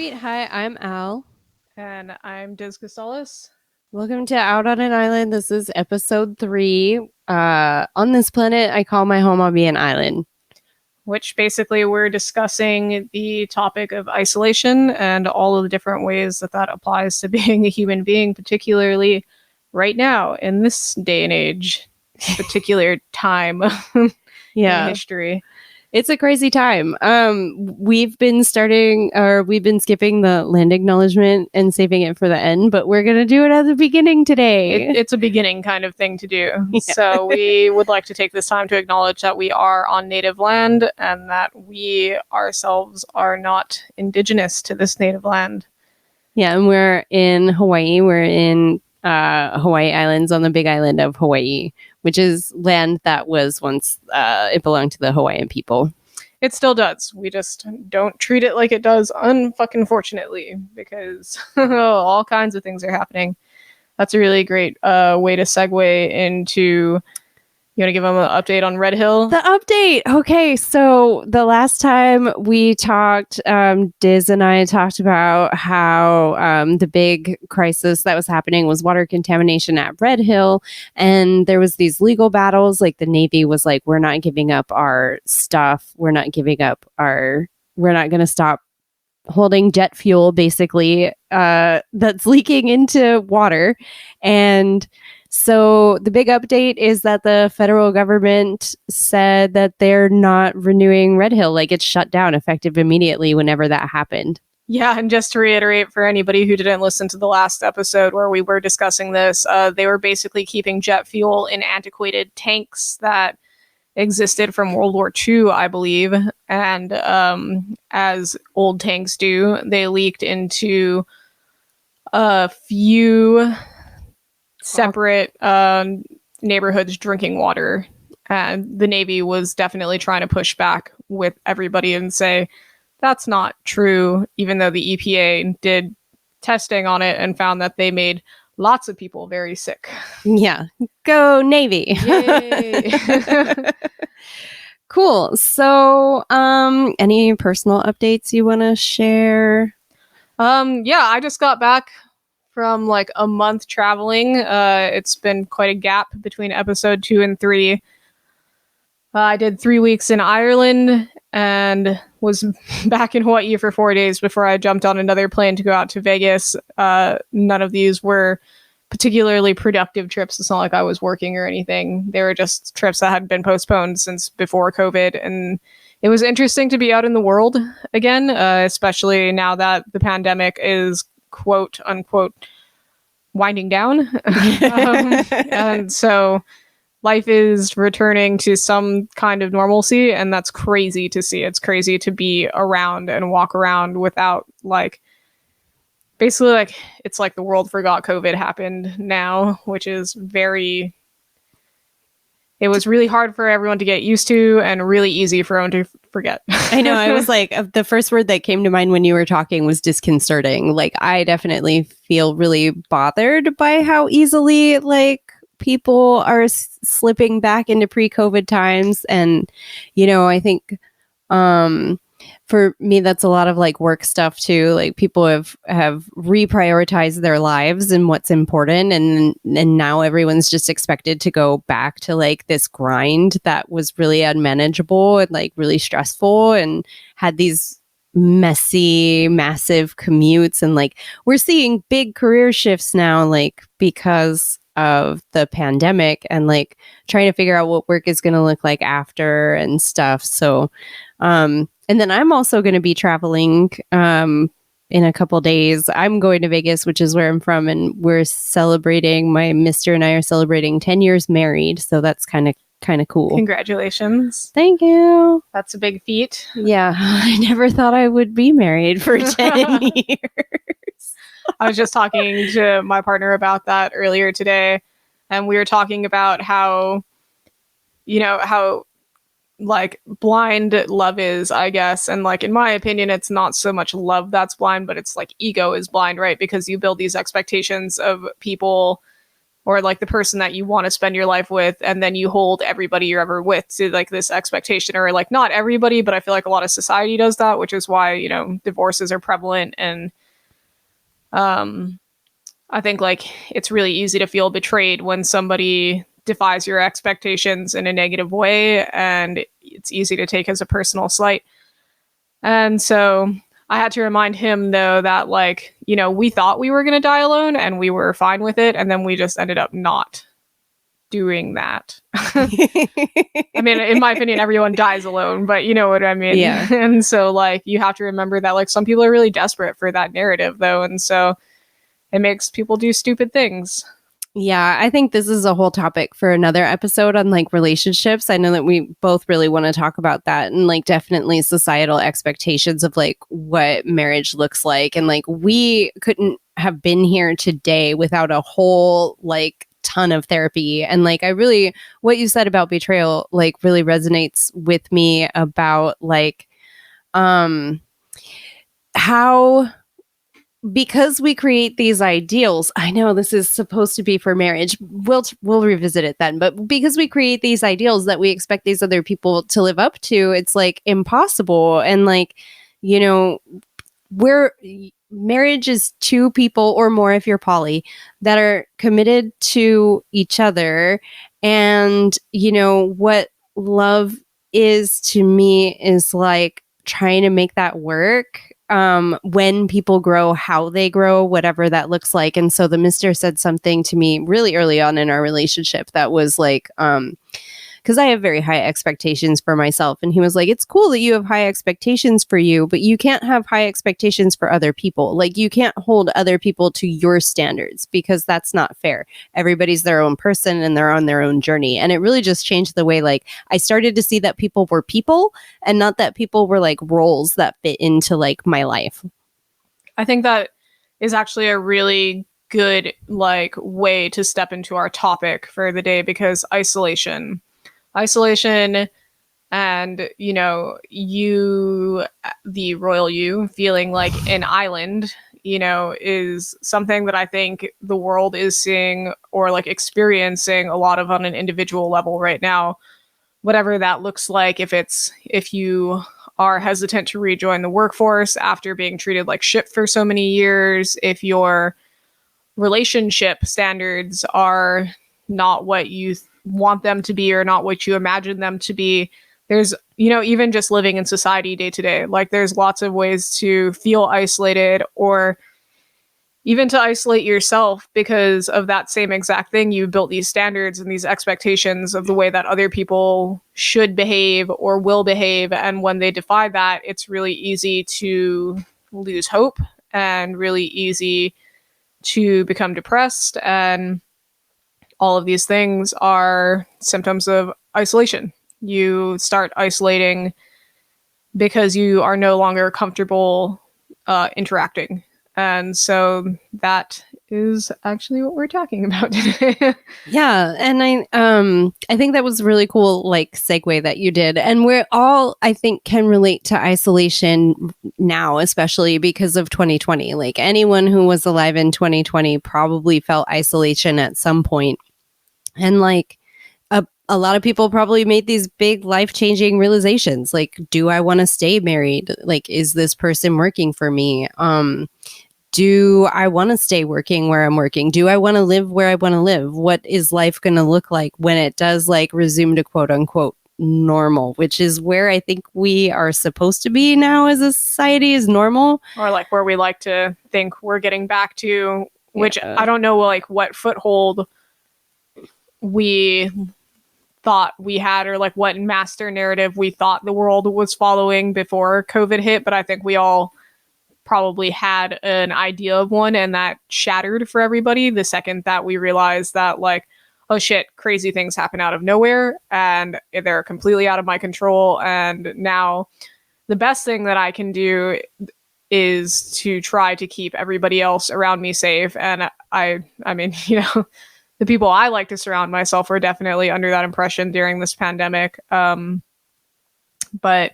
Sweet. Hi, I'm Al. And I'm Diz Casalis. Welcome to Out on an Island. This is episode 3. On this planet, I call my home be an island. Which basically we're discussing the topic of isolation and all of the different ways that applies to being a human being, particularly right now in this day and age, particular time in history. It's a crazy time. We've been skipping the land acknowledgement and saving it for the end, but we're going to do it at the beginning today. It's a beginning kind of thing to do. Yeah. So we would like to take this time to acknowledge that we are on native land and that we ourselves are not indigenous to this native land. Yeah, and we're in Hawaii. We're in Hawaii Islands on the big island of Hawaii, which is land that was once it belonged to the Hawaiian people. It still does. We just don't treat it like it does, unfortunately, because all kinds of things are happening. That's a really great way to segue into. You want to give them an update on Red Hill? The update. Okay, so the last time we talked, Diz and I talked about how the big crisis that was happening was water contamination at Red Hill. And there was these legal battles. Like the Navy was like, we're not giving up our stuff. We're not going to stop holding jet fuel, basically, that's leaking into water. And so the big update is that the federal government said that they're not renewing Red Hill. Like, it's shut down effective immediately whenever that happened. Yeah, and just to reiterate for anybody who didn't listen to the last episode where we were discussing this, they were basically keeping jet fuel in antiquated tanks that existed from World War II, I believe. And as old tanks do, they leaked into a few separate neighborhoods drinking water. And the Navy was definitely trying to push back with everybody and say, that's not true, even though the EPA did testing on it and found that they made lots of people very sick. Yeah. Go Navy. Yay. Cool. So, any personal updates you want to share? Yeah, I just got back from like a month traveling. It's been quite a gap between episode 2 and 3. I did 3 weeks in Ireland and was back in Hawaii for 4 days before I jumped on another plane to go out to Vegas. None of these were particularly productive trips. It's not like I was working or anything. They were just trips that had been postponed since before COVID. And it was interesting to be out in the world again, especially now that the pandemic is quote unquote winding down. And so life is returning to some kind of normalcy, and that's crazy to see. It's crazy to be around and walk around without basically it's like the world forgot COVID happened now, which is it was really hard for everyone to get used to and really easy for everyone to forget. I know. I was like, the first word that came to mind when you were talking was disconcerting. Like, I definitely feel really bothered by how easily, people are slipping back into pre-COVID times. And, I think for me, that's a lot of work stuff too. Like, people have reprioritized their lives and what's important, and now everyone's just expected to go back to this grind that was really unmanageable and really stressful, and had these messy, massive commutes, and we're seeing big career shifts now, because of the pandemic, and trying to figure out what work is going to look like after and stuff. So, and then I'm also going to be traveling in a couple days. I'm going to Vegas, which is where I'm from, and we're celebrating. My mister and I are celebrating 10 years married, so that's kind of cool. Congratulations. Thank you. That's a big feat. Yeah, I never thought I would be married for 10 years. I was just talking to my partner about that earlier today, and we were talking about how blind love is, I guess. And in my opinion, it's not so much love that's blind, but it's ego is blind, right? Because you build these expectations of people or like the person that you want to spend your life with, and then you hold everybody you're ever with to like this expectation, or like not everybody, but I feel like a lot of society does that, which is why, you know, divorces are prevalent. And I think like it's really easy to feel betrayed when somebody defies your expectations in a negative way, and it's easy to take as a personal slight. And so I had to remind him, though, that, like, you know, we thought we were going to die alone and we were fine with it. And then we just ended up not doing that. I mean, in my opinion, everyone dies alone, but you know what I mean? Yeah. And so, like, you have to remember that, like, some people are really desperate for that narrative, though. And so it makes people do stupid things. Yeah, I think this is a whole topic for another episode on like relationships. I know that we both really want to talk about that, and like definitely societal expectations of like what marriage looks like. And like we couldn't have been here today without a whole like ton of therapy. And like I really, what you said about betrayal like really resonates with me about like how, because we create these ideals. I know this is supposed to be for marriage. We'll revisit it then. But because we create these ideals that we expect these other people to live up to, it's like impossible. And like, you know, marriage is two people or more, if you're poly, that are committed to each other. And you know what love is to me is like trying to make that work when people grow, how they grow, whatever that looks like. And so the mister said something to me really early on in our relationship that was like, because I have very high expectations for myself. And he was like, it's cool that you have high expectations for you, but you can't have high expectations for other people. Like you can't hold other people to your standards because that's not fair. Everybody's their own person and they're on their own journey. And it really just changed the way like I started to see that people were people and not that people were like roles that fit into like my life. I think that is actually a really good like way to step into our topic for the day, because isolation and, you know, you, the royal you, feeling like an island, you know, is something that I think the world is seeing or like experiencing a lot of on an individual level right now, whatever that looks like. If you are hesitant to rejoin the workforce after being treated like shit for so many years, if your relationship standards are not what you want them to be or not what you imagine them to be. There's, you know, even just living in society day to day, like there's lots of ways to feel isolated or even to isolate yourself because of that same exact thing. You built these standards and these expectations of the way that other people should behave or will behave. And when they defy that, it's really easy to lose hope and really easy to become depressed. And all of these things are symptoms of isolation. You start isolating because you are no longer comfortable interacting. And so that is actually what we're talking about today. Yeah, and I think that was a really cool like segue that you did. And we're all, I think, can relate to isolation now, especially because of 2020. Like anyone who was alive in 2020 probably felt isolation at some point. And like a lot of people probably made these big life-changing realizations. Like, do I want to stay married? Like, is this person working for me? Do I want to stay working where I'm working? Do I want to live where I want to live? What is life going to look like when it does like resume to quote unquote normal, which is where I think we are supposed to be now as a society, is normal. Or like where we like to think we're getting back to, which I don't know like what foothold we thought we had or like what master narrative we thought the world was following before COVID hit, but I think we all probably had an idea of one, and that shattered for everybody the second that we realized that like, oh shit, crazy things happen out of nowhere and they're completely out of my control. And now the best thing that I can do is to try to keep everybody else around me safe. And I mean, you know, the people I like to surround myself were definitely under that impression during this pandemic. But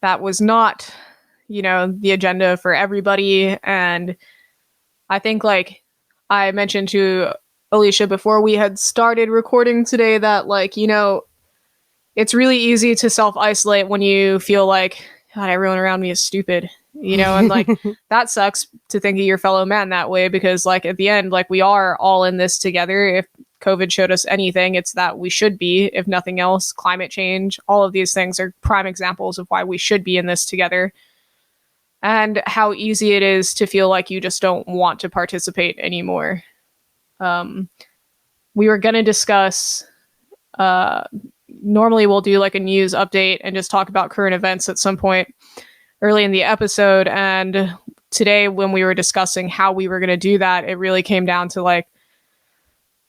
that was not, you know, the agenda for everybody. And I think like I mentioned to Alicia, before we had started recording today, that like, it's really easy to self-isolate when you feel like, God, everyone around me is stupid, and like that sucks to think of your fellow man that way, because like at the end, like we are all in this together. If COVID showed us anything, it's that we should be, if nothing else. Climate change, all of these things are prime examples of why we should be in this together, and how easy it is to feel like you just don't want to participate anymore. We were going to discuss, normally we'll do like a news update and just talk about current events at some point early in the episode. And today when we were discussing how we were going to do that, it really came down to like,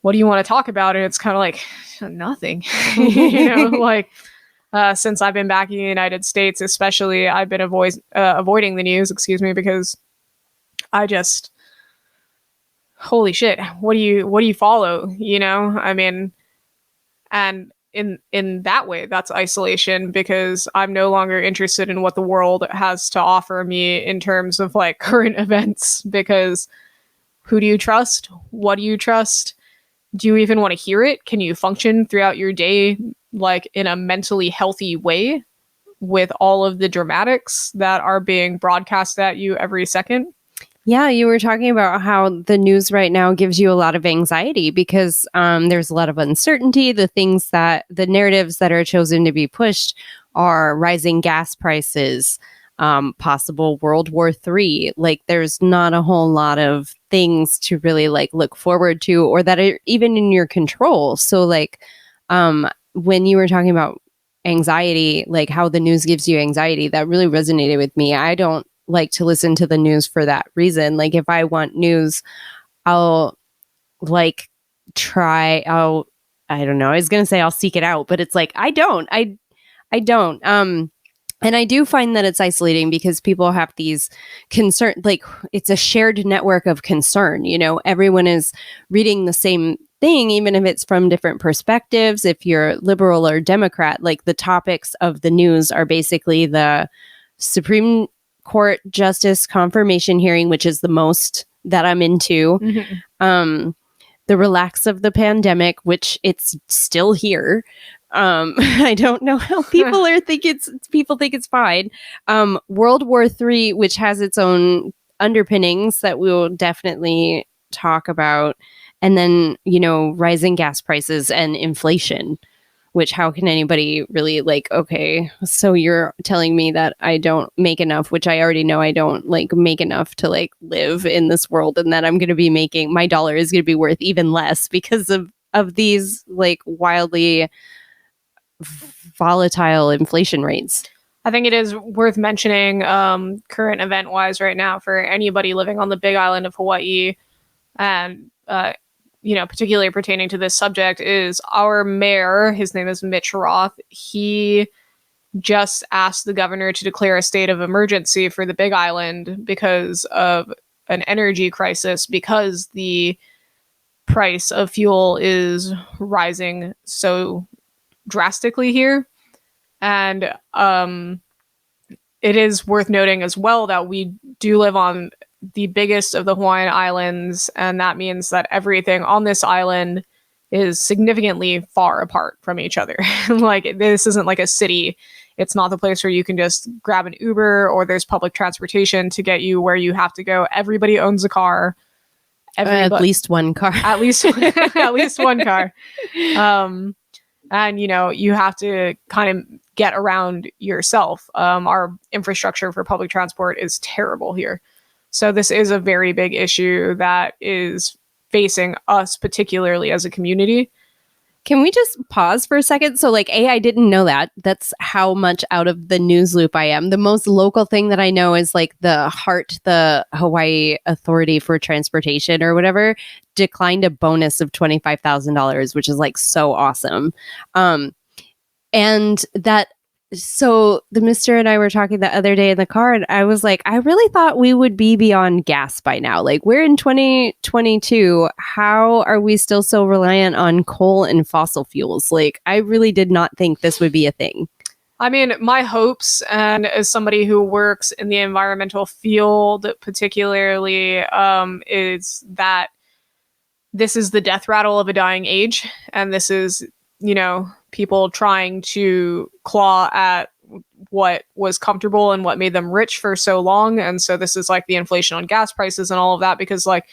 what do you want to talk about? And it's kind of like, nothing, like, since I've been back in the United States, especially, I've been avoiding the news, because I just, holy shit, what do you follow? I mean, and in that way, that's isolation, because I'm no longer interested in what the world has to offer me in terms of like current events, because who do you trust? What do you trust? Do you even want to hear it? Can you function throughout your day like in a mentally healthy way with all of the dramatics that are being broadcast at you every second? Yeah, you were talking about how the news right now gives you a lot of anxiety because there's a lot of uncertainty. The narratives that are chosen to be pushed are rising gas prices, possible World War III. Like, there's not a whole lot of things to really like look forward to, or that are even in your control. So like, when you were talking about anxiety, like how the news gives you anxiety, that really resonated with me. I don't like to listen to the news for that reason. Like, if I want news, I'll like I don't know, I was gonna say I'll seek it out, but it's like I don't. And I do find that it's isolating because people have these concern, like it's a shared network of concern. Everyone is reading the same thing, even if it's from different perspectives. If you're liberal or Democrat, like the topics of the news are basically the Supreme Court Justice confirmation hearing, which is the most that I'm into. Mm-hmm. The relax of the pandemic, which it's still here. I don't know how people think it's fine. World War III, which has its own underpinnings that we will definitely talk about. And then, rising gas prices and inflation, which how can anybody really like, okay, so you're telling me that I don't make enough, which I already know I don't like make enough to like live in this world, and that I'm going to be making, my dollar is going to be worth even less because of these like wildly volatile inflation rates. I think it is worth mentioning, current event wise right now, for anybody living on the big island of Hawaii, and particularly pertaining to this subject, is our mayor. His name is Mitch Roth. He just asked the governor to declare a state of emergency for the big island because of an energy crisis, because the price of fuel is rising so drastically here. And it is worth noting as well that we do live on the biggest of the Hawaiian Islands, and that means that everything on this island is significantly far apart from each other. Like, this isn't like a city. It's not the place where you can just grab an Uber or there's public transportation to get you where you have to go. Everybody owns a car. At least one car. At least one car. And, you have to kind of get around yourself. Our infrastructure for public transport is terrible here. So this is a very big issue that is facing us, particularly as a community. Can we just pause for a second? So like, I didn't know that. That's how much out of the news loop I am. The most local thing that I know is like the Hawaii Authority for Transportation or whatever, declined a bonus of $25,000, which is like so awesome. And that, so the mister and I were talking the other day in the car, and I was like, I really thought we would be beyond gas by now. Like, we're in 2022. How are we still so reliant on coal and fossil fuels? Like, I really did not think this would be a thing. I mean, my hopes, and as somebody who works in the environmental field particularly, is that this is the death rattle of a dying age, and this is, you know, people trying to claw at what was comfortable and what made them rich for so long. And so this is like the inflation on gas prices and all of that, because like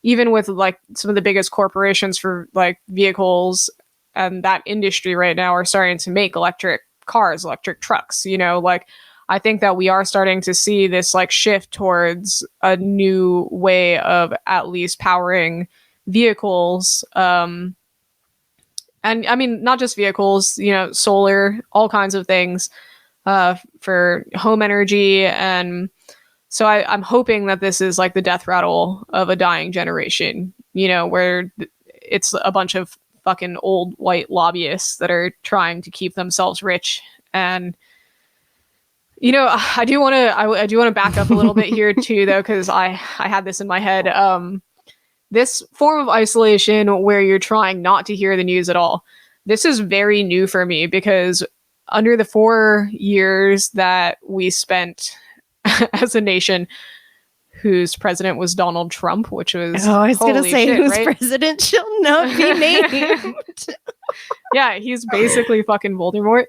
even with like some of the biggest corporations for like vehicles and that industry right now are starting to make electric cars, electric trucks, you know, like I think that we are starting to see this like shift towards a new way of at least powering vehicles. And I mean, not just vehicles, you know, solar, all kinds of things for home energy. And so I'm hoping that this is like the death rattle of a dying generation, you know, where it's a bunch of fucking old white lobbyists that are trying to keep themselves rich. And, you know, I do want to back up a little bit here too, though, because I had this in my head. This form of isolation where you're trying not to hear the news at all. This is very new for me, because under the 4 years that we spent as a nation whose president was Donald Trump, which was, I was going to say, shit, whose right? president shall not be named. Yeah, he's basically fucking Voldemort.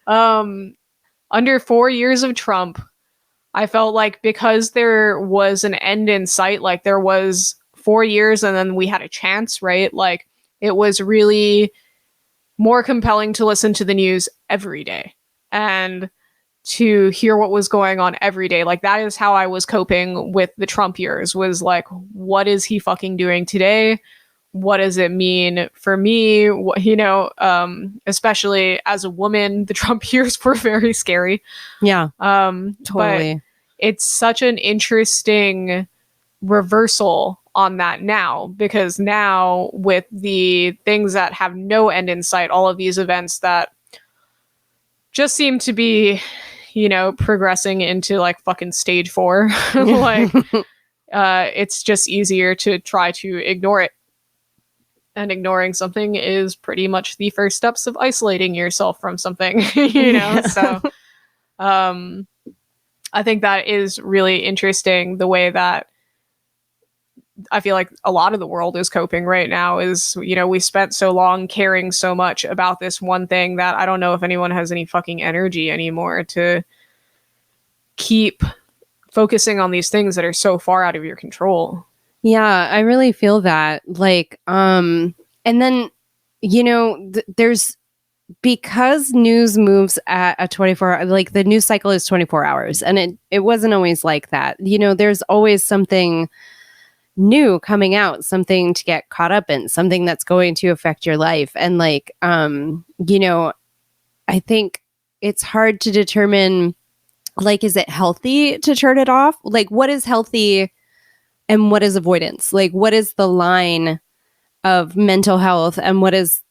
Under 4 years of Trump, I felt like because there was an end in sight, like there was 4 years and then we had a chance, right? Like it was really more compelling to listen to the news every day and to hear what was going on every day. Like that is how I was coping with the Trump years, was like, what is he fucking doing today? What does it mean for me? You know, especially as a woman, the Trump years were very scary. Yeah, But totally. it's such an interesting reversal on that now, because now with the things that have no end in sight, all of these events that just seem to be, you know, progressing into like fucking stage 4, like it's just easier to try to ignore it. And ignoring something is pretty much the first steps of isolating yourself from something, you know? Yeah. So I think that is really interesting, the way that I feel like a lot of the world is coping right now. Is, you know, we spent so long caring so much about this one thing that I don't know if anyone has any fucking energy anymore to keep focusing on these things that are so far out of your control. Yeah, I really feel that. Like, and then, you know, there's, because news moves at a 24, like the news cycle is 24 hours, and it wasn't always like that. You know, there's always something new coming out, something to get caught up in, something that's going to affect your life. And like, you know, I think it's hard to determine, like, is it healthy to turn it off? Like, what is healthy and what is avoidance? Like, what is the line of mental health and what is,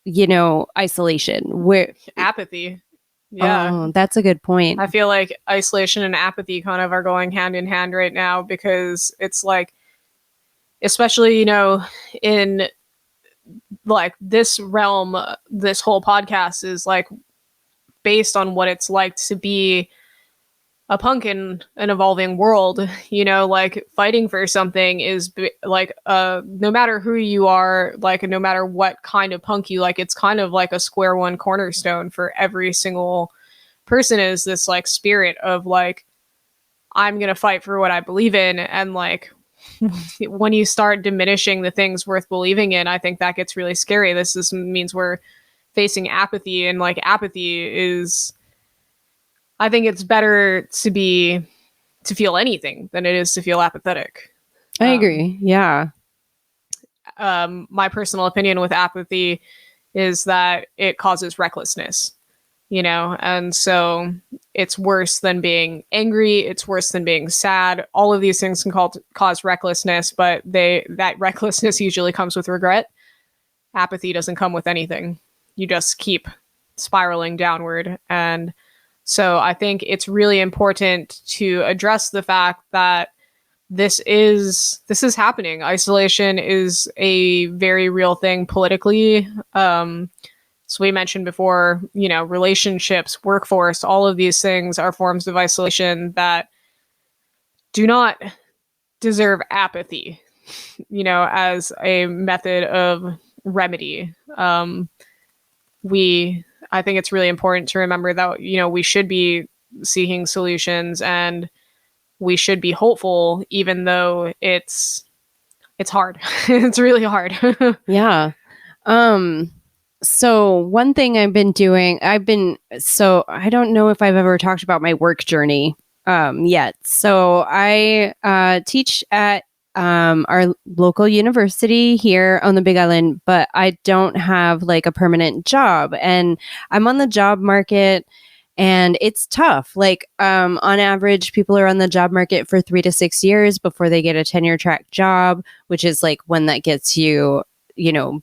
you know, isolation? Where Apathy. Yeah. Oh, that's a good point. I feel like isolation and apathy kind of are going hand in hand right now, because it's like, especially, you know, in like this realm, this whole podcast is like based on what it's like to be a punk in an evolving world, you know, like fighting for something is like, no matter who you are, like no matter what kind of punk you like, it's kind of like a square one cornerstone for every single person, is this like spirit of like, I'm going to fight for what I believe in. And like, when you start diminishing the things worth believing in, I think that gets really scary. This means we're facing apathy, and like apathy is, I think it's better to feel anything than it is to feel apathetic. I agree. Yeah. My personal opinion with apathy is that it causes recklessness, you know, and so it's worse than being angry. It's worse than being sad. All of these things can cause recklessness, but that recklessness usually comes with regret. Apathy doesn't come with anything. You just keep spiraling downward. And so I think it's really important to address the fact that this is happening. Isolation is a very real thing politically. So we mentioned before, you know, relationships, workforce, all of these things are forms of isolation that do not deserve apathy. as a method of remedy. I think it's really important to remember that, we should be seeking solutions, and we should be hopeful, even though it's hard. It's really hard. Yeah. So one thing I've been doing, so I don't know if I've ever talked about my work journey yet. So I teach at our local university here on the Big Island, but I don't have like a permanent job, and I'm on the job market. And it's tough. Like, on average, people are on the job market for 3 to 6 years before they get a tenure track job, which is like one that gets you,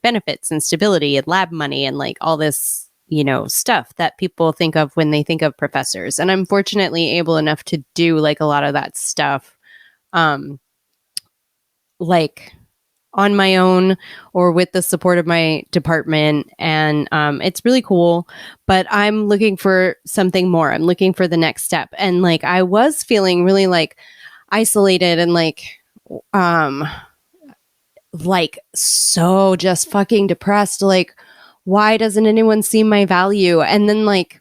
benefits and stability and lab money and like all this, stuff that people think of when they think of professors. And I'm fortunately able enough to do like a lot of that stuff, like on my own or with the support of my department. And it's really cool, but I'm looking for something more. I'm looking for the next step. And like, I was feeling really like isolated and like so just fucking depressed. Like, why doesn't anyone see my value? And then like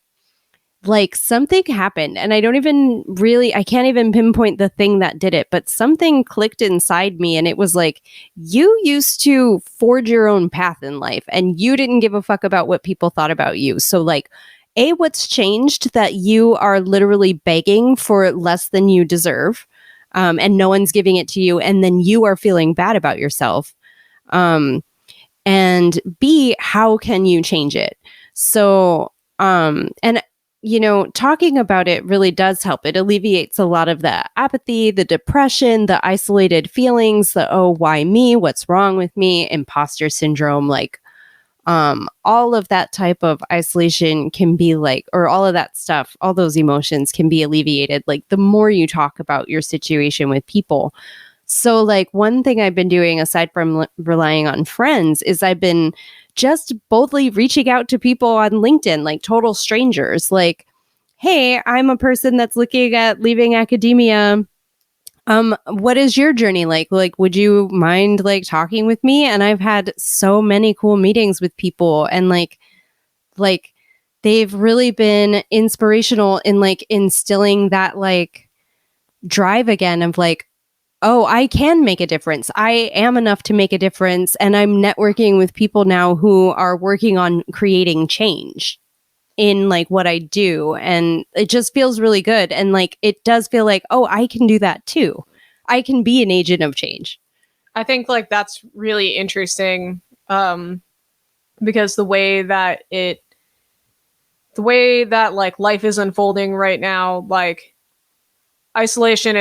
something happened, and I can't even pinpoint the thing that did it, but something clicked inside me, and it was like, you used to forge your own path in life and you didn't give a fuck about what people thought about you. So like, what's changed that you are literally begging for less than you deserve, and no one's giving it to you, and then you are feeling bad about yourself. And B, how can you change it? So, and talking about it really does help. It alleviates a lot of the apathy, the depression, the isolated feelings, the, oh, why me? What's wrong with me? Imposter syndrome, like, all of that type of isolation can be like, or all of that stuff, all those emotions can be alleviated. Like the more you talk about your situation with people. So like one thing I've been doing aside from relying on friends is I've been just boldly reaching out to people on LinkedIn, like total strangers, like, hey, I'm a person that's looking at leaving academia. What is your journey like? Like, would you mind like talking with me? And I've had so many cool meetings with people, and like they've really been inspirational in like instilling that like drive again of like, oh, I can make a difference. I am enough to make a difference. And I'm networking with people now who are working on creating change in like what I do. And it just feels really good. And like, it does feel like, oh, I can do that too. I can be an agent of change. I think like that's really interesting, because the way that like life is unfolding right now, like isolation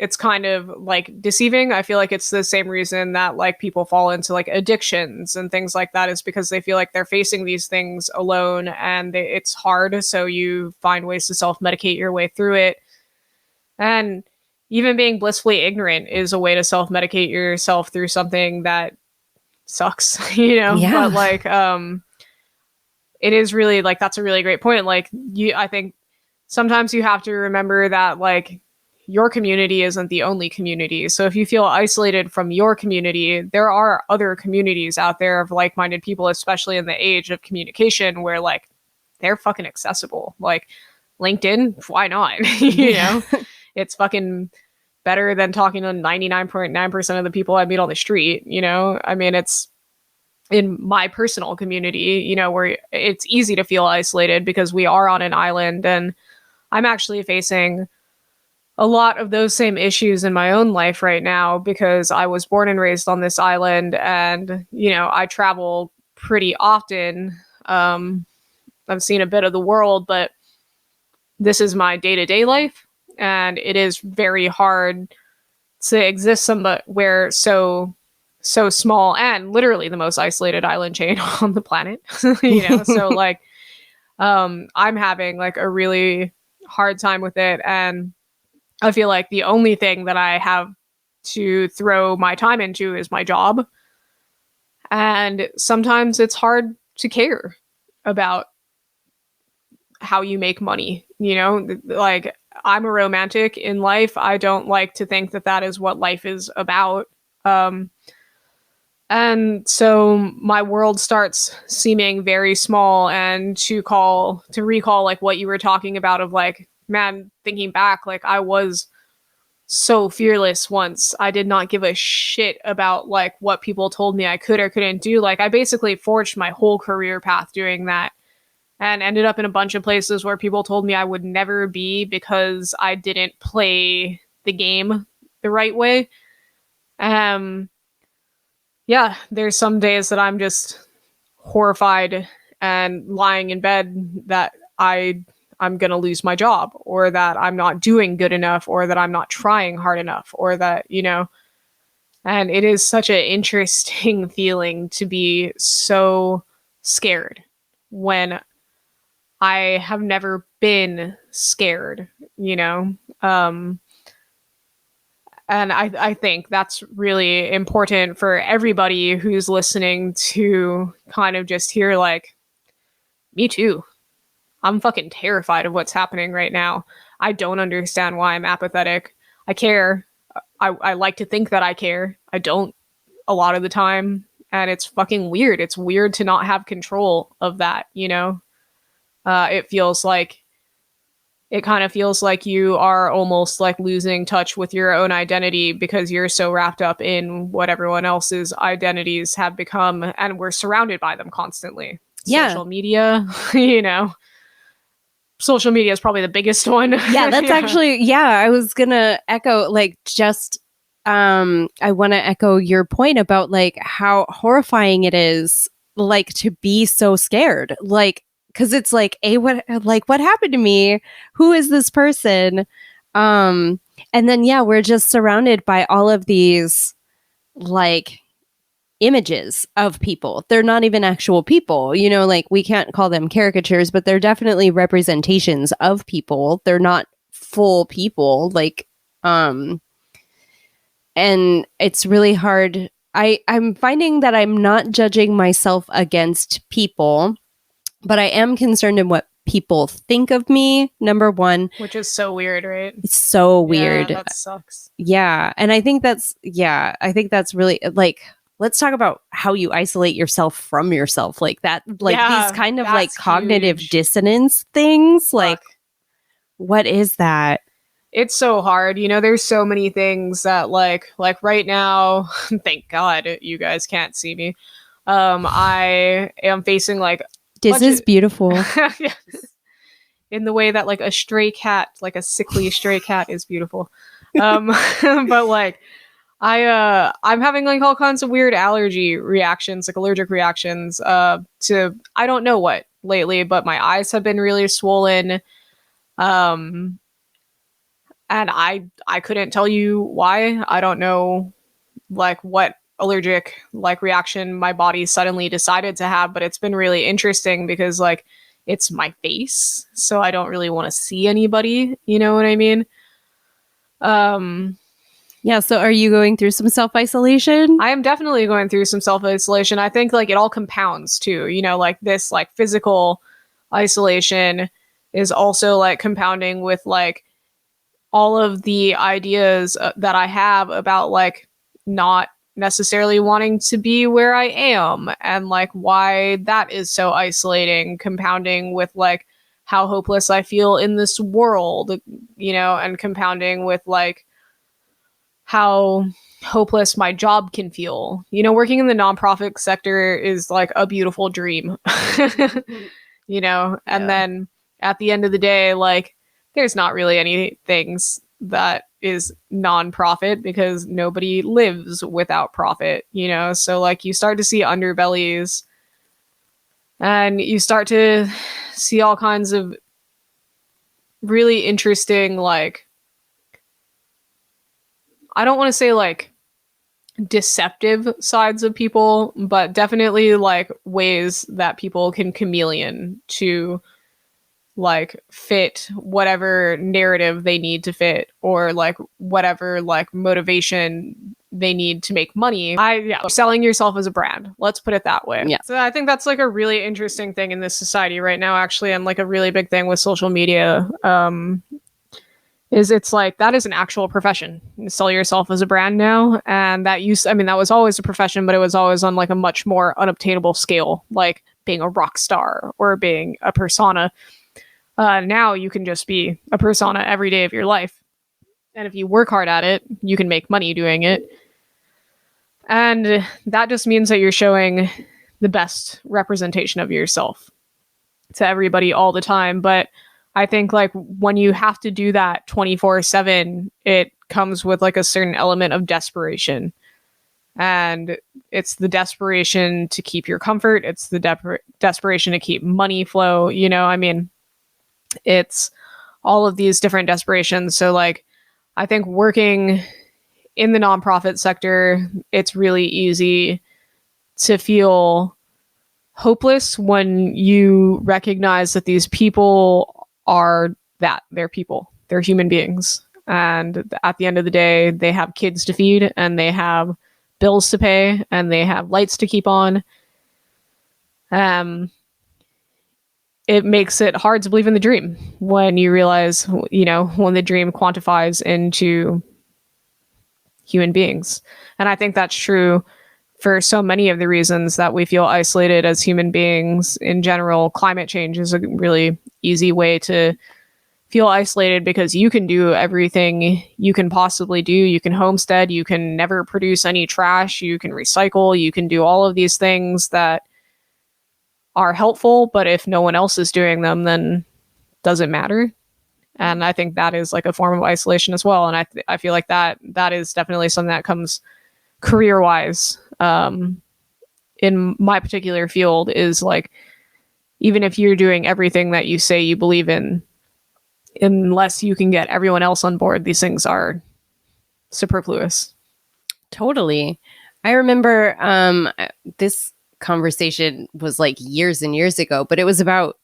it's kind of like deceiving. I feel like it's the same reason that like people fall into like addictions and things like that, is because they feel like they're facing these things alone, and it's hard. So you find ways to self-medicate your way through it. And even being blissfully ignorant is a way to self-medicate yourself through something that sucks, Yeah. But like, it is really like, that's a really great point. Like I think sometimes you have to remember that like your community isn't the only community. So if you feel isolated from your community, there are other communities out there of like-minded people, especially in the age of communication where like they're fucking accessible. Like LinkedIn, why not? It's fucking better than talking to 99.9% of the people I meet on the street. I mean, it's in my personal community, where it's easy to feel isolated because we are on an island, and I'm actually facing a lot of those same issues in my own life right now because I was born and raised on this island, and I travel pretty often. I've seen a bit of the world, but this is my day-to-day life, and it is very hard to exist somewhere so small and literally the most isolated island chain on the planet. So like I'm having like a really hard time with it, and I feel like the only thing that I have to throw my time into is my job. And sometimes it's hard to care about how you make money, like I'm a romantic in life. I don't like to think that that is what life is about. And so my world starts seeming very small, and to recall like what you were talking about of like, man, thinking back, like I was so fearless once. I did not give a shit about like what people told me I could or couldn't do. Like I basically forged my whole career path doing that and ended up in a bunch of places where people told me I would never be because I didn't play the game the right way. Yeah, there's some days that I'm just horrified and lying in bed that I'm going to lose my job, or that I'm not doing good enough, or that I'm not trying hard enough, or that, and it is such an interesting feeling to be so scared when I have never been scared, and I think that's really important for everybody who's listening to kind of just hear like, me too. I'm fucking terrified of what's happening right now. I don't understand why I'm apathetic. I care. I like to think that I care. I don't a lot of the time. And it's fucking weird. It's weird to not have control of that, it kind of feels like you are almost like losing touch with your own identity because you're so wrapped up in what everyone else's identities have become, and we're surrounded by them constantly. Yeah. Social media, social media is probably the biggest one. Yeah, that's actually, I was gonna echo like just I want to echo your point about like how horrifying it is like to be so scared, like because it's like what happened to me, who is this person, and then we're just surrounded by all of these like images of people. They're not even actual people, like we can't call them caricatures, but they're definitely representations of people. They're not full people, like and it's really hard. I'm finding that I'm not judging myself against people, but I am concerned in what people think of me, number one. Which is so weird, right? It's so weird. That sucks. Yeah. And I think that's really like, let's talk about how you isolate yourself from yourself, like that, like these kind of like cognitive dissonance things. Like, what is that? It's so hard. There's so many things that like right now, thank God you guys can't see me. I am facing like Diz is beautiful. Yes. In the way that like a stray cat, like a sickly stray cat is beautiful. But like I'm having like all kinds of weird allergy reactions, like allergic reactions to I don't know what lately, but my eyes have been really swollen. And I couldn't tell you why. I don't know like what allergic like reaction my body suddenly decided to have, but it's been really interesting because like it's my face, so I don't really want to see anybody, you know what I mean? So are you going through some self-isolation? I am definitely going through some self-isolation. I think like it all compounds too, like this like physical isolation is also like compounding with like all of the ideas that I have about like not necessarily wanting to be where I am, and like why that is so isolating, compounding with like how hopeless I feel in this world, and compounding with like how hopeless my job can feel. Working in the nonprofit sector is like a beautiful dream, and then at the end of the day, like there's not really any things that is non-profit because nobody lives without profit, so like you start to see underbellies and you start to see all kinds of really interesting, like, I don't want to say like deceptive sides of people, but definitely like ways that people can chameleon to like fit whatever narrative they need to fit, or like whatever like motivation they need to make money. Selling yourself as a brand, let's put it that way. So I think that's like a really interesting thing in this society right now, actually, and like a really big thing with social media, is it's like that is an actual profession. You sell yourself as a brand now, and that was always a profession, but it was always on like a much more unobtainable scale, like being a rock star or being a persona. Now you can just be a persona every day of your life, and if you work hard at it, you can make money doing it, and that just means that you're showing the best representation of yourself to everybody all the time. But I think like when you have to do that 24/7, it comes with like a certain element of desperation. And it's the desperation to keep your comfort. It's the desperation to keep money flow. I mean, it's all of these different desperations. So like, I think working in the nonprofit sector, it's really easy to feel hopeless when you recognize that these people they're people, they're human beings, and at the end of the day they have kids to feed and they have bills to pay and they have lights to keep on. It makes it hard to believe in the dream when you realize, when the dream quantifies into human beings. And I think that's true for so many of the reasons that we feel isolated as human beings in general. Climate change is a really easy way to feel isolated because you can do everything you can possibly do. You can homestead, you can never produce any trash, you can recycle, you can do all of these things that are helpful, but if no one else is doing them, then doesn't matter. And I think that is like a form of isolation as well. And I feel like that is definitely something that comes career-wise in my particular field, is like, even if you're doing everything that you say you believe in, unless you can get everyone else on board, these things are superfluous. Totally. I remember this conversation was like years and years ago, but it was about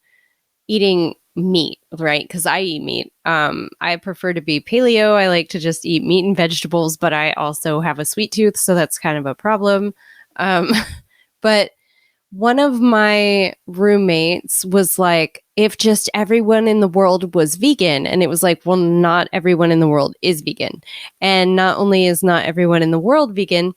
eating meat, right? Because I eat meat. I prefer to be paleo. I like to just eat meat and vegetables, but I also have a sweet tooth, so that's kind of a problem. But one of my roommates was like, if just everyone in the world was vegan, and it was like, well, not everyone in the world is vegan. And not only is not everyone in the world vegan,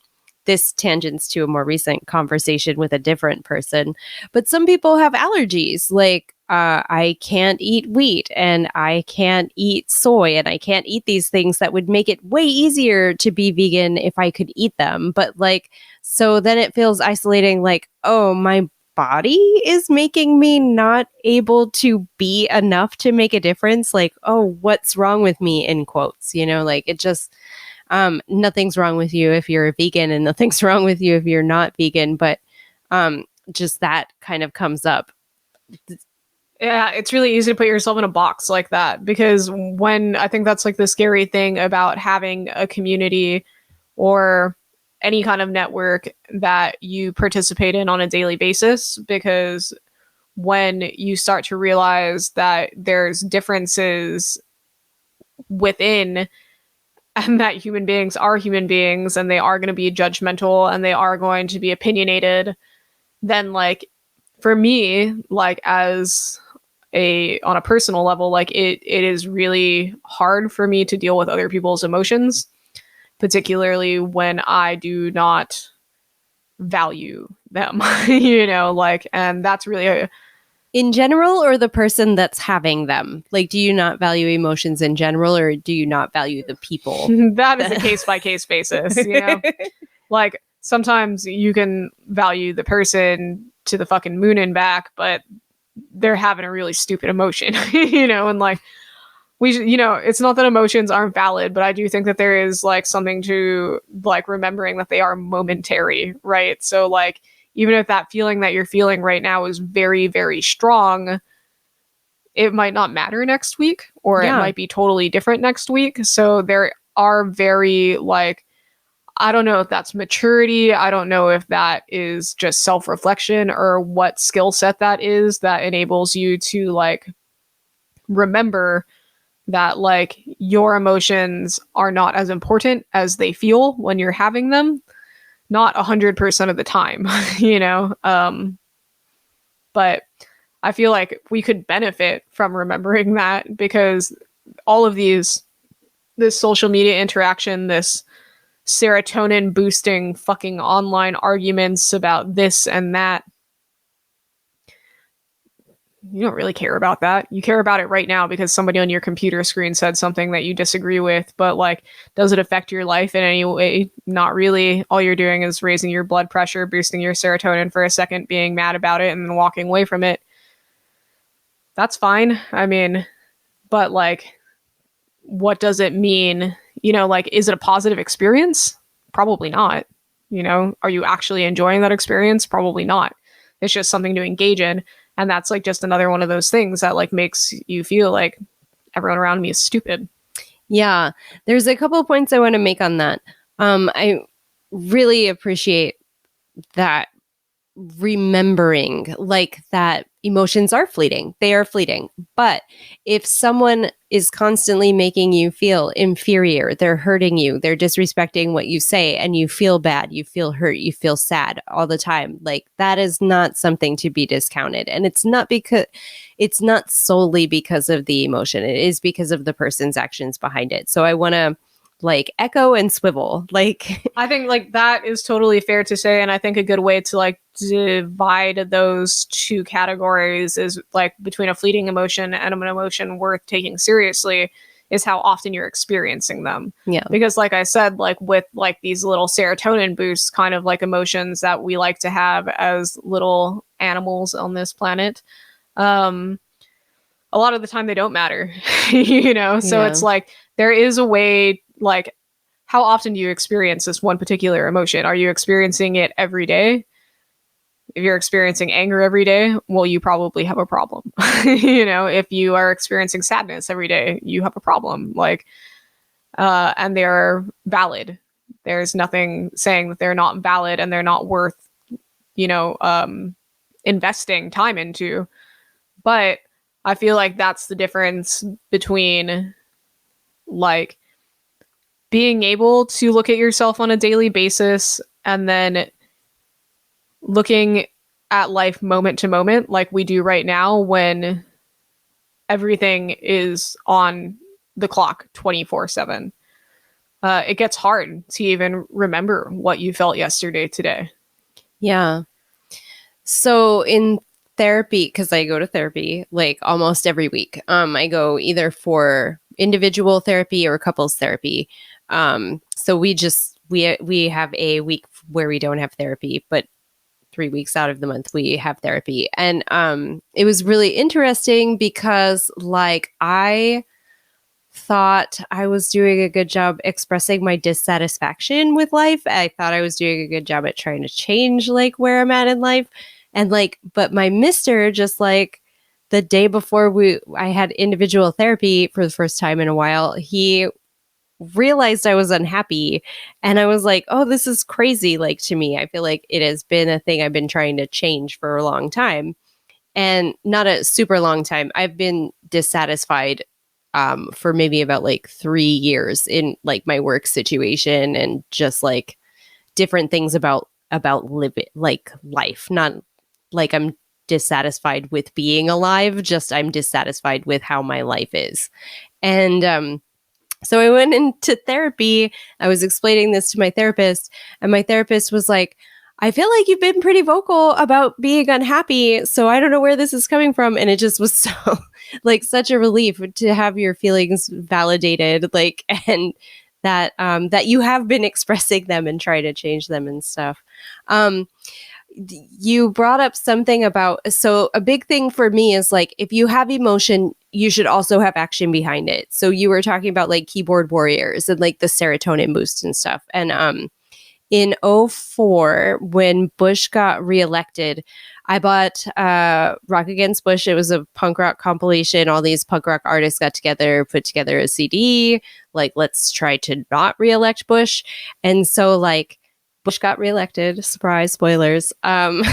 this tangents to a more recent conversation with a different person, but some people have allergies. Like, I can't eat wheat and I can't eat soy and I can't eat these things that would make it way easier to be vegan if I could eat them. But like, so then it feels isolating, like, oh, my body is making me not able to be enough to make a difference. Like, oh, what's wrong with me, in quotes, like it just, nothing's wrong with you if you're a vegan and nothing's wrong with you if you're not vegan. But just that kind of comes up. Yeah, it's really easy to put yourself in a box like that, because when I think that's like the scary thing about having a community or any kind of network that you participate in on a daily basis, because when you start to realize that there's differences within, and that human beings are human beings and they are going to be judgmental and they are going to be opinionated, then like for me, like as on a personal level, like it is really hard for me to deal with other people's emotions, particularly when I do not value them, like, and that's really in general, or the person that's having them? Like, do you not value emotions in general, or do you not value the people? That is a case by case basis, like sometimes you can value the person to the fucking moon and back, but they're having a really stupid emotion, and like it's not that emotions aren't valid, but I do think that there is like something to like remembering that they are momentary, right? So like, even if that feeling that you're feeling right now is very, very strong, it might not matter next week, or it might be totally different next week. So there are very like, I don't know if that's maturity. I don't know if that is just self-reflection or what skill set that is that enables you to like remember that like your emotions are not as important as they feel when you're having them. Not 100% of the time, but I feel like we could benefit from remembering that, because all of these this social media interaction, this serotonin boosting fucking online arguments about this and that. You don't really care about that. You care about it right now because somebody on your computer screen said something that you disagree with, but like, does it affect your life in any way? Not really. All you're doing is raising your blood pressure, boosting your serotonin for a second, being mad about it, and then walking away from it. That's fine. I mean, but like, what does it mean? You know, like, is it a positive experience? Probably not. You know, are you actually enjoying that experience? Probably not. It's just something to engage in. And that's like just another one of those things that like makes you feel like everyone around me is stupid. Yeah. There's a couple of points I want to make on that. I really appreciate that remembering like that emotions are fleeting. They are fleeting. But if someone is constantly making you feel inferior, they're hurting you, they're disrespecting what you say, and you feel bad, you feel hurt, you feel sad all the time, like that is not something to be discounted. And it's not solely because of the emotion. It is because of the person's actions behind it. So I want to like echo and swivel. Like I think like that is totally fair to say, and I think a good way to like divide those two categories is like between a fleeting emotion and an emotion worth taking seriously is how often you're experiencing them. Yeah. Because like I said, like with like these little serotonin boosts, kind of like emotions that we like to have as little animals on this planet, a lot of the time they don't matter, you know? So it's like, there is a way, like, how often do you experience this one particular emotion? Are you experiencing it every day? If you're experiencing anger every day, well, you probably have a problem. You know, if you are experiencing sadness every day, you have a problem. Like, and they're valid. There's nothing saying that they're not valid and they're not worth, you know, investing time into. But I feel like that's the difference between like being able to look at yourself on a daily basis and then looking at life moment to moment like we do right now when everything is on the clock 24/7. It gets hard to even remember what you felt yesterday today. Yeah. So in therapy, because I go to therapy like almost every week. I go either for individual therapy or couples therapy. So we have a week where we don't have therapy, but 3 weeks out of the month we have therapy. And it was really interesting because like I thought I was doing a good job expressing my dissatisfaction with life. I thought I was doing a good job at trying to change like where I'm at in life. And like, but my mister just like the day before I had individual therapy for the first time in a while, he realized I was unhappy. And I was like, oh, this is crazy. Like to me, I feel like it has been a thing I've been trying to change for a long time, and not a super long time. I've been dissatisfied for maybe about like 3 years in like my work situation and just like different things about living like life. Not like I'm dissatisfied with being alive, just I'm dissatisfied with how my life is. And so I went into therapy. I was explaining this to my therapist, and my therapist was like, I feel like you've been pretty vocal about being unhappy, so I don't know where this is coming from. And it just was so like such a relief to have your feelings validated, like, and that that you have been expressing them and trying to change them and stuff. You brought up something about, so a big thing for me is like, if you have emotion, you should also have action behind it. So you were talking about like keyboard warriors and like the serotonin boost and stuff. And in 2004, when Bush got reelected, I bought Rock Against Bush. It was a punk rock compilation. All these punk rock artists got together, put together a CD, like, let's try to not reelect Bush. And so like Bush got reelected. Surprise, spoilers. And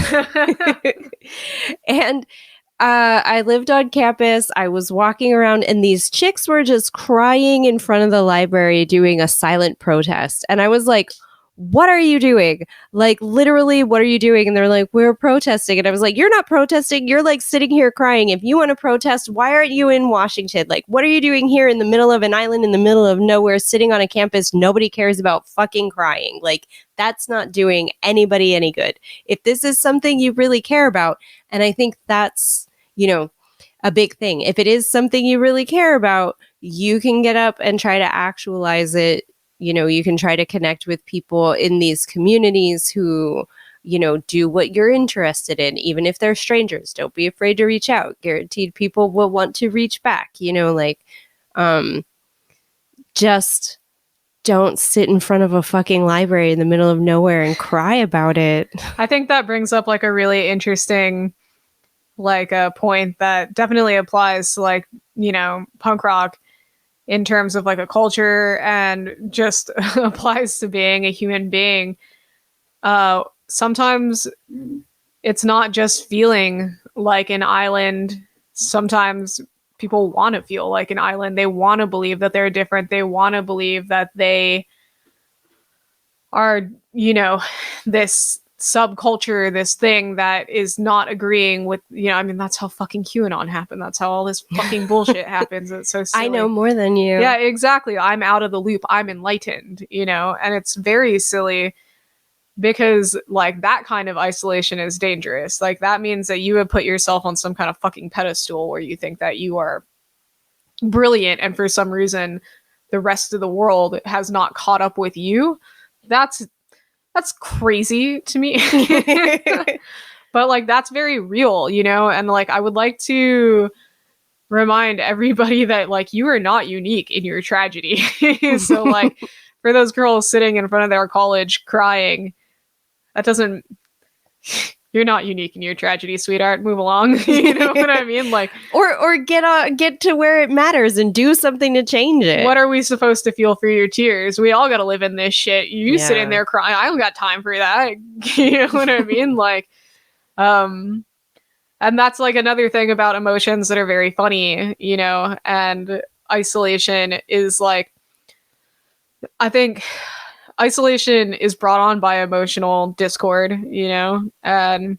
I lived on campus. I was walking around and these chicks were just crying in front of the library doing a silent protest. And I was like, what are you doing? Like, literally, what are you doing? And they're like, we're protesting. And I was like, you're not protesting. You're like sitting here crying. If you want to protest, why aren't you in Washington? Like, what are you doing here in the middle of an island in the middle of nowhere, sitting on a campus? Nobody cares about fucking crying. Like, that's not doing anybody any good. If this is something you really care about, and I think that's, you know, a big thing. If it is something you really care about, you can get up and try to actualize it. You know, you can try to connect with people in these communities who, you know, do what you're interested in, even if they're strangers. Don't be afraid to reach out. Guaranteed people will want to reach back, you know, like, just don't sit in front of a fucking library in the middle of nowhere and cry about it. I think that brings up like a really interesting, like a point that definitely applies to like, you know, punk rock in terms of like a culture and just applies to being a human being. Sometimes it's not just feeling like an island. Sometimes people want to feel like an island. They want to believe that they're different. They want to believe that they are, you know, this subculture, this thing that is not agreeing with, you know, I mean, that's how fucking QAnon happened. That's how all this fucking bullshit happens. It's so silly. I know more than you. Yeah, exactly. I'm out of the loop. I'm enlightened, you know, and it's very silly because like that kind of isolation is dangerous. Like that means that you have put yourself on some kind of fucking pedestal where you think that you are brilliant and for some reason the rest of the world has not caught up with you. That's crazy to me. But like that's very real, you know, and like I would like to remind everybody that like you are not unique in your tragedy. So like for those girls sitting in front of their college crying, that doesn't, you're not unique in your tragedy, sweetheart. Move along. You know what I mean? Like, or get to where it matters and do something to change it. What are we supposed to feel for your tears? We all got to live in this shit. You sitting there crying, I don't got time for that. You know what I mean? Like, and that's like another thing about emotions that are very funny, you know, and isolation is like, I think isolation is brought on by emotional discord, you know, and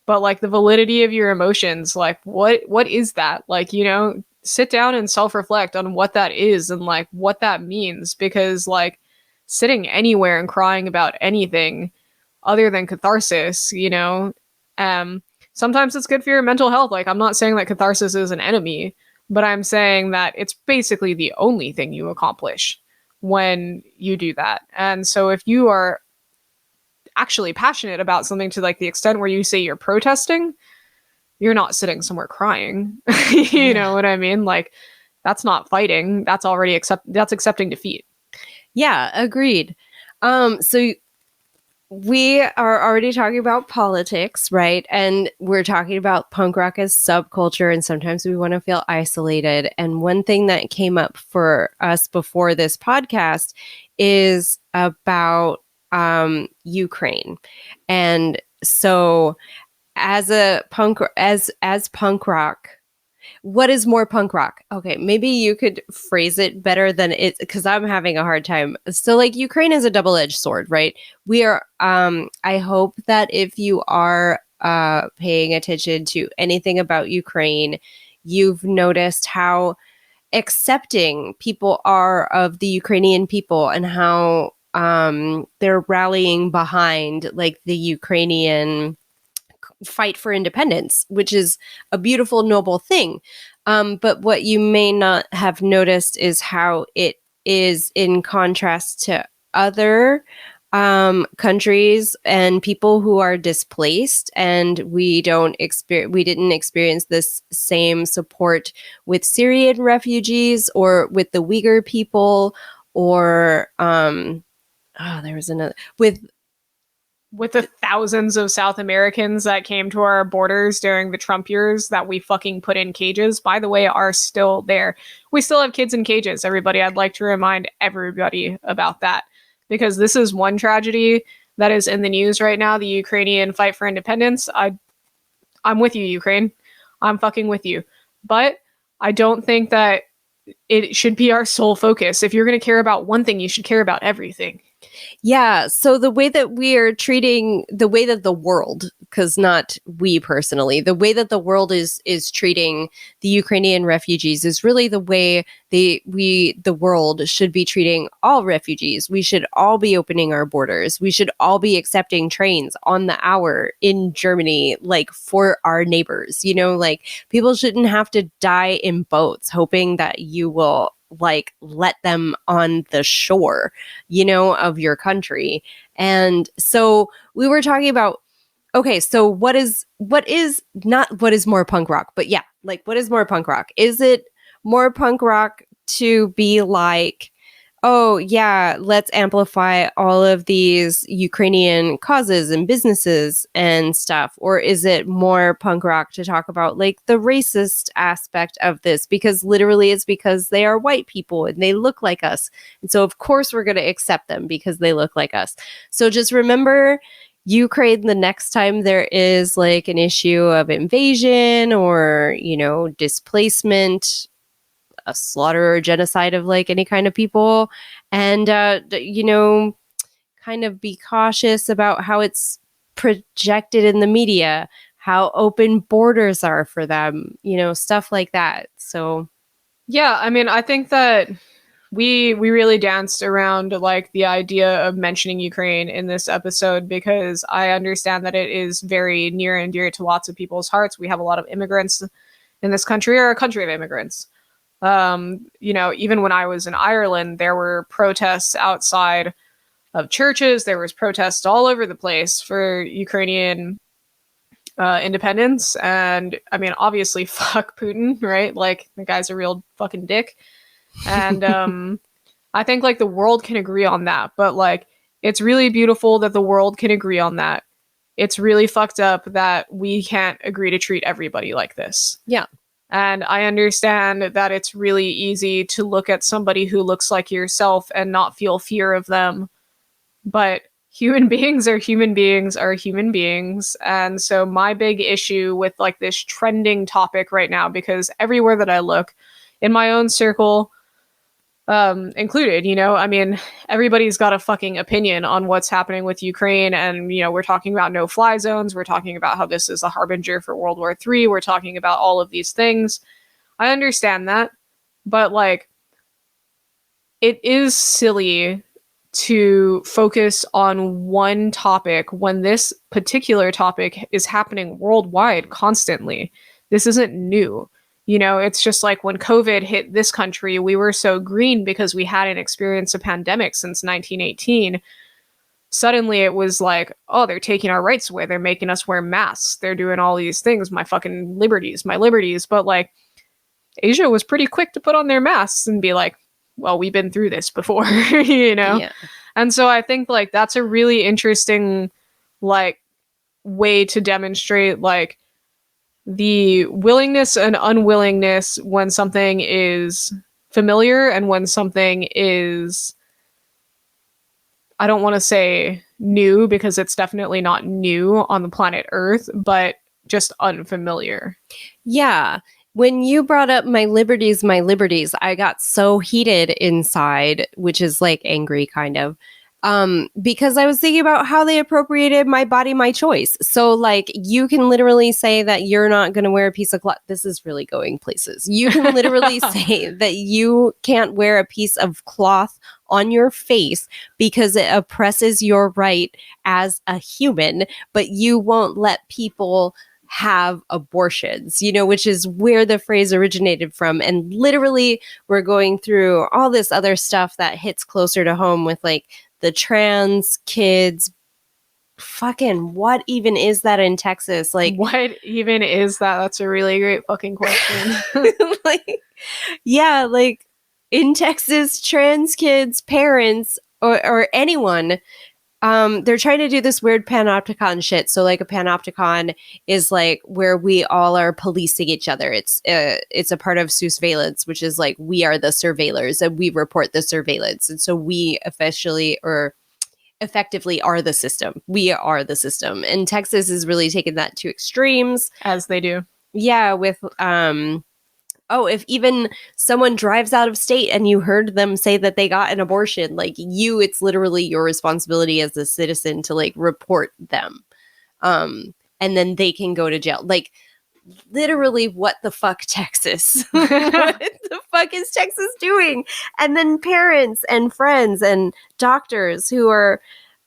but like the validity of your emotions, like what is that? Like, you know, sit down and self-reflect on what that is and like what that means, because like sitting anywhere and crying about anything other than catharsis, you know, sometimes it's good for your mental health. Like I'm not saying that catharsis is an enemy, but I'm saying that it's basically the only thing you accomplish when you do that. And so if you are actually passionate about something to like the extent where you say you're protesting, you're not sitting somewhere crying. You know what I mean? Like that's not fighting. That's already that's accepting defeat. Yeah, agreed. So we are already talking about politics, right? And we're talking about punk rock as subculture, and sometimes we want to feel isolated. And one thing that came up for us before this podcast is about Ukraine. And so as a punk rock, what is more punk rock? Okay, maybe you could phrase it better than it, because I'm having a hard time. So like Ukraine is a double-edged sword, right? We are I hope that if you are paying attention to anything about Ukraine, you've noticed how accepting people are of the Ukrainian people and how they're rallying behind like the Ukrainian fight for independence, which is a beautiful, noble thing. But what you may not have noticed is how it is in contrast to other countries and people who are displaced, and we didn't experience this same support with Syrian refugees or with the Uyghur people, or there was another with the thousands of South Americans that came to our borders during the Trump years that we fucking put in cages, by the way, are still there. We still have kids in cages, everybody. I'd like to remind everybody about that, because this is one tragedy that is in the news right now, the Ukrainian fight for independence. I'm with you, Ukraine. I'm fucking with you. But I don't think that it should be our sole focus. If you're going to care about one thing, you should care about everything. Yeah. So the way that we are treating, the way that the world, because not we personally, the way that the world is treating the Ukrainian refugees is really the way the world should be treating all refugees. We should all be opening our borders. We should all be accepting trains on the hour in Germany, like for our neighbors. You know, like people shouldn't have to die in boats hoping that you will like let them on the shore, you know, of your country. And so we were talking about, okay, so what is not what is more punk rock, but yeah, like what is more punk rock? Is it more punk rock to be like, oh yeah, let's amplify all of these Ukrainian causes and businesses and stuff? Or is it more punk rock to talk about like the racist aspect of this? Because literally it's because they are white people and they look like us. And so of course we're going to accept them because they look like us. So just remember Ukraine the next time there is like an issue of invasion or, you know, displacement, a slaughter or genocide of like any kind of people, and you know, kind of be cautious about how it's projected in the media, how open borders are for them, you know, stuff like that. So Yeah, I mean, I think that we really danced around like the idea of mentioning Ukraine in this episode because I understand that it is very near and dear to lots of people's hearts. We have a lot of immigrants in this country, or a country of immigrants. You know, even when I was in Ireland, there were protests outside of churches. There was protests all over the place for Ukrainian independence. And I mean, obviously, fuck Putin, right? Like the guy's a real fucking dick. And I think like the world can agree on that. But like, it's really beautiful that the world can agree on that. It's really fucked up that we can't agree to treat everybody like this. yeah. And I understand that it's really easy to look at somebody who looks like yourself and not feel fear of them. But human beings are human beings are human beings. And so my big issue with like this trending topic right now, because everywhere that I look in my own circle, included, you know, I mean, everybody's got a fucking opinion on what's happening with Ukraine. And, you know, we're talking about no fly zones. We're talking about how this is a harbinger for World War III. We're talking about all of these things. I understand that. But, like, it is silly to focus on one topic when this particular topic is happening worldwide constantly. This isn't new. You know, it's just like when COVID hit this country, we were so green because we hadn't experienced a pandemic since 1918. Suddenly it was like, oh, they're taking our rights away. They're making us wear masks. They're doing all these things. My fucking liberties, my liberties. But like, Asia was pretty quick to put on their masks and be like, well, we've been through this before, you know? Yeah. And so I think like that's a really interesting like way to demonstrate like the willingness and unwillingness when something is familiar and when something is, I don't want to say new because it's definitely not new on the planet Earth, but just unfamiliar. Yeah. When you brought up my liberties, I got so heated inside, which is like angry kind of. Because I was thinking about how they appropriated my body, my choice. So like you can literally say that you're not going to wear a piece of cloth. This is really going places. You can literally say that you can't wear a piece of cloth on your face because it oppresses your right as a human, but you won't let people have abortions, you know, which is where the phrase originated from. And literally we're going through all this other stuff that hits closer to home with like the trans kids. Fucking what even is that in Texas? Like what even is that? That's a really great fucking question. like yeah, like in Texas, trans kids parents or anyone, they're trying to do this weird panopticon shit. So like a panopticon is like where we all are policing each other. It's a part of surveillance, which is like we are the surveillors and we report the surveillance. And so we officially or effectively are the system. We are the system. And Texas is really taking that to extremes. As they do. Yeah, with Oh, if even someone drives out of state and you heard them say that they got an abortion, like it's literally your responsibility as a citizen to like report them. And then they can go to jail. Like literally, what the fuck, Texas? What the fuck is Texas doing? And then parents and friends and doctors who are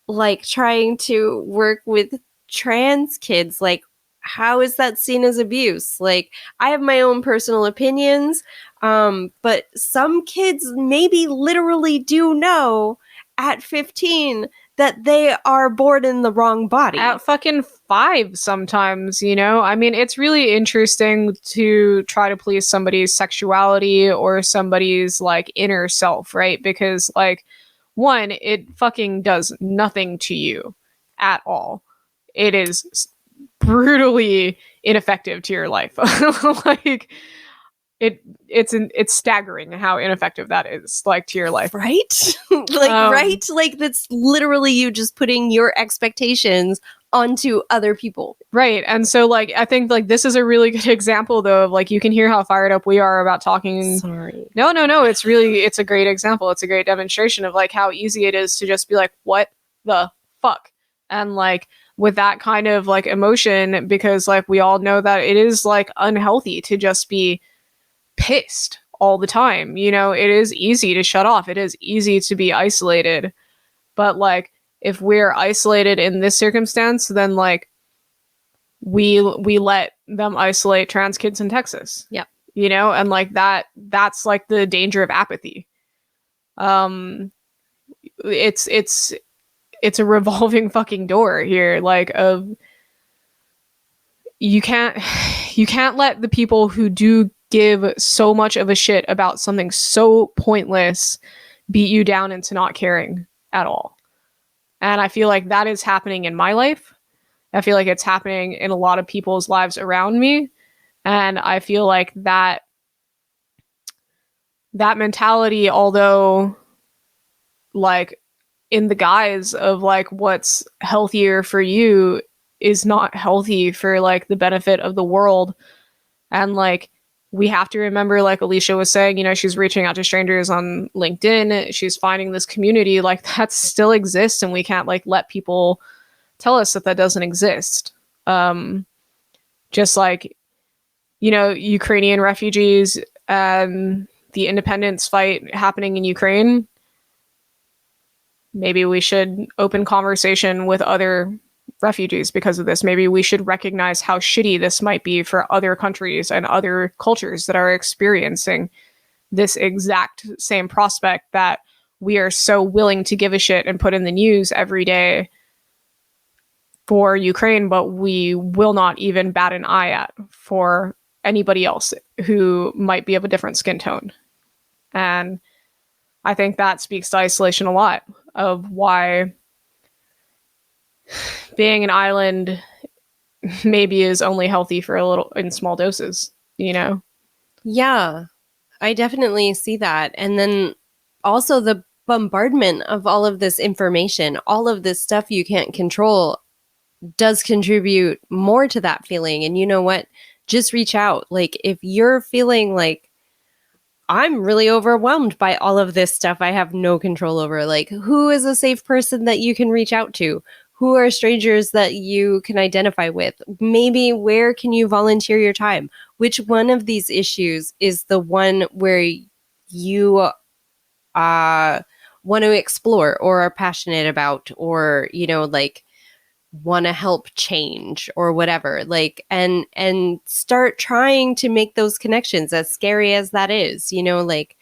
like trying to work with trans kids, like how is that seen as abuse? Like I have my own personal opinions, but some kids maybe literally do know at 15 that they are born in the wrong body. At fucking 5 sometimes, you know? I mean, it's really interesting to try to please somebody's sexuality or somebody's, like, inner self, right? Because, like, one, it fucking does nothing to you at all. It is brutally ineffective to your life. Like, it's staggering how ineffective that is, like, to your life, right? Right, like that's literally you just putting your expectations onto other people, right? And so like I think like this is a really good example though of like you can hear how fired up we are about talking. Sorry. No, it's a great example. It's a great demonstration of like how easy it is to just be like, what the fuck? And like with that kind of like emotion, because like we all know that it is like unhealthy to just be pissed all the time. You know, it is easy to shut off. It is easy to be isolated. But like if we're isolated in this circumstance, then like we let them isolate trans kids in Texas. Yep. You know, and like that's like the danger of apathy. It's a revolving fucking door here, like of you can't let the people who do give so much of a shit about something so pointless beat you down into not caring at all. And I feel like that is happening in my life. I feel like it's happening in a lot of people's lives around me. And I feel like that mentality, although like in the guise of like what's healthier for you, is not healthy for like the benefit of the world. And like we have to remember, like Alicia was saying, you know, she's reaching out to strangers on LinkedIn. She's finding this community like that still exists, and we can't like let people tell us that doesn't exist. Just like, you know, Ukrainian refugees and the independence fight happening in Ukraine. Maybe we should open conversation with other refugees because of this. Maybe we should recognize how shitty this might be for other countries and other cultures that are experiencing this exact same prospect that we are so willing to give a shit and put in the news every day for Ukraine, but we will not even bat an eye at for anybody else who might be of a different skin tone. And I think that speaks to isolation a lot of why being an island maybe is only healthy for a little in small doses, you know? Yeah, I definitely see that. And then also the bombardment of all of this information, all of this stuff you can't control does contribute more to that feeling. And you know what? Just reach out. Like if you're feeling like I'm really overwhelmed by all of this stuff I have no control over, like who is a safe person that you can reach out to? Who are strangers that you can identify with? Maybe where can you volunteer your time? Which one of these issues is the one where you want to explore or are passionate about, or, you know, like want to help change or whatever, like, and start trying to make those connections, as scary as that is, you know, like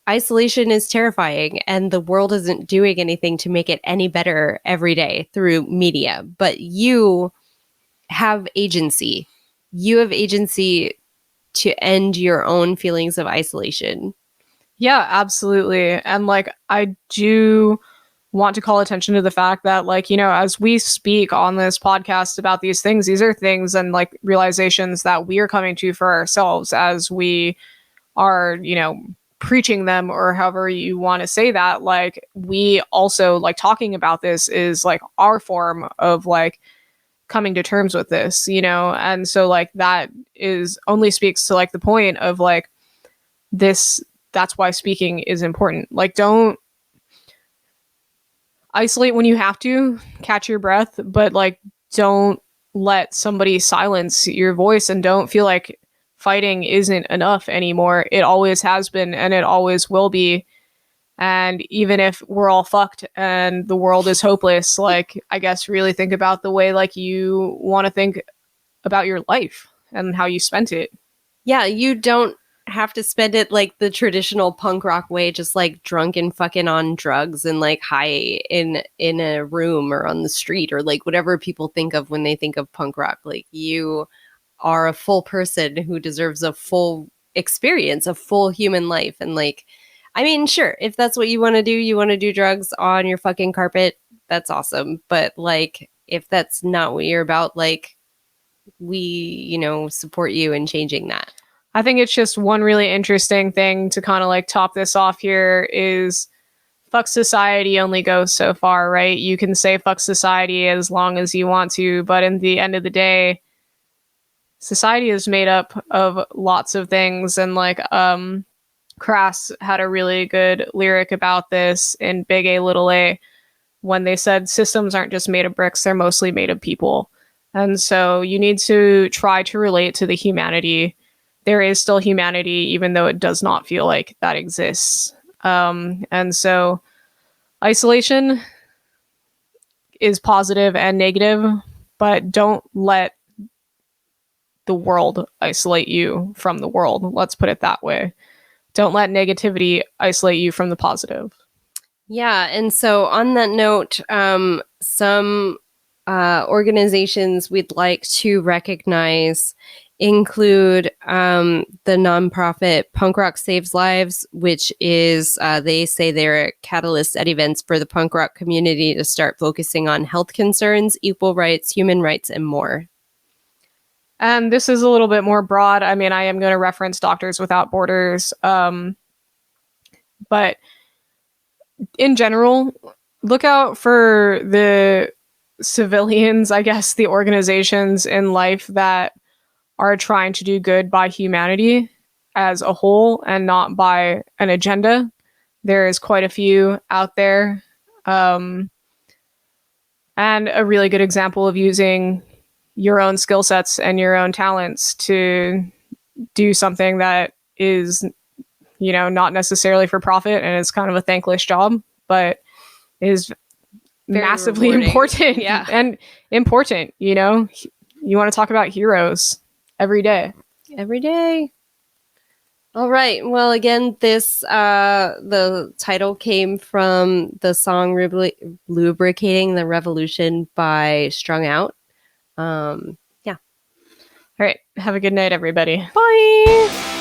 isolation is terrifying and the world isn't doing anything to make it any better every day through media, but you have agency. You have agency to end your own feelings of isolation. Yeah, absolutely. And like I do want to call attention to the fact that, like, you know, as we speak on this podcast about these things are things and like realizations that we are coming to for ourselves as we are, you know, preaching them, or however you want to say that. Like we also like talking about this is like our form of like coming to terms with this, you know? And so like that is only speaks to like the point of like that's why speaking is important. Like don't isolate when you have to, catch your breath, but like don't let somebody silence your voice, and don't feel like fighting isn't enough anymore. It always has been and it always will be. And even if we're all fucked and the world is hopeless, like I guess really think about the way like you want to think about your life and how you spent it. Yeah, you don't have to spend it like the traditional punk rock way, just like drunk and fucking on drugs and like high in a room or on the street or like whatever people think of when they think of punk rock. Like you are a full person who deserves a full experience, a full human life. And like, I mean, sure, if that's what you want to do, you want to do drugs on your fucking carpet, that's awesome. But like, if that's not what you're about, like, we, you know, support you in changing that. I think it's just one really interesting thing to kind of like top this off here is fuck society only goes so far, right? You can say fuck society as long as you want to, but in the end of the day, society is made up of lots of things. And like Crass had a really good lyric about this in Big A Little A when they said systems aren't just made of bricks, they're mostly made of people. And so you need to try to relate to the humanity. There is still humanity, even though it does not feel like that exists. And so isolation is positive and negative, but don't let the world isolate you from the world. Let's put it that way. Don't let negativity isolate you from the positive. Yeah. And so on that note, some organizations we'd like to recognize include the nonprofit Punk Rock Saves Lives, which is, they say they're a catalyst at events for the punk rock community to start focusing on health concerns, equal rights, human rights, and more. And this is a little bit more broad. I mean, I am going to reference Doctors Without Borders. But in general, look out for the civilians, I guess, the organizations in life that are trying to do good by humanity as a whole and not by an agenda. There is quite a few out there. And a really good example of using your own skill sets and your own talents to do something that is, you know, not necessarily for profit and it's kind of a thankless job, but is very massively rewarding. Important. Yeah. And important, you know, you want to talk about heroes every day. Every day. All right. Well, again, this the title came from the song Lubricating the Revolution by Strung Out. Yeah. All right. Have a good night, everybody. Bye.